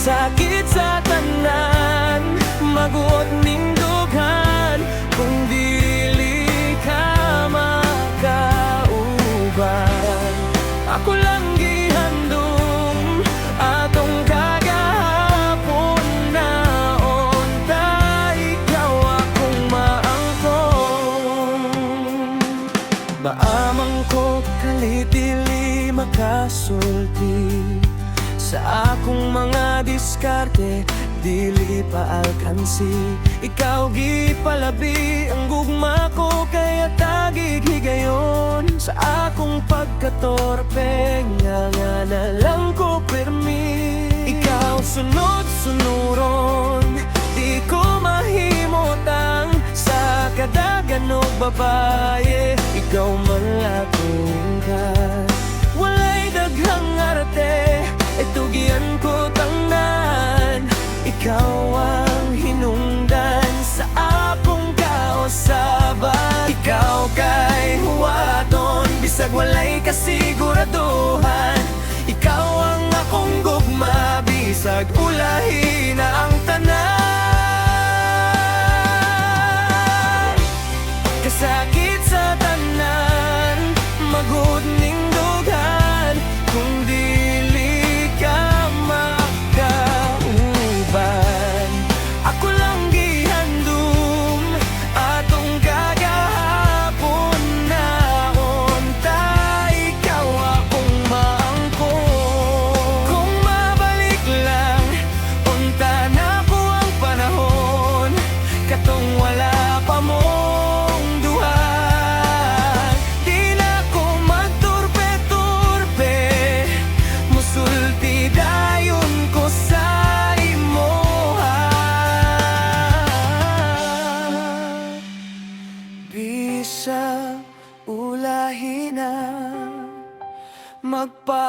Kasakit sa tanan, maguot ning dughan, kung dili ka makauban. Ako lang gihandom atong kagahapon na unta, ikaw akong maangkon. Maamang ko kalit dili makasulti sa akong mga diskarte, dili pa alkansi. Ikaw gipalabi ang gugma ko, kaya tagig higayon sa akong pagkatorpe, nga na lang ko permi. Ikaw sunod-sunuron, di ko mahimotang sa kadagan o babae. Ikaw man lakong ka, walay daghang arte, tugian ko tanan. Ikaw ang hinungdan sa akong kausaban. Ikaw kay huwaton, bisag walay kasiguraduhan. Ikaw ang akong gugma, bisag ulahi na ang tanan. Kasakit sa tanan, magud ning dughan, kung dili ka makauban. Ako lang gihandom atong kagahapon na unta, ikaw akong maangkon. Kung mabalik lang unta na ko ang panahon, katong wala pa mong duha, di na ko magturpe-turpe, musulti dayon ko sa imoha. Bisa ulahi na magpa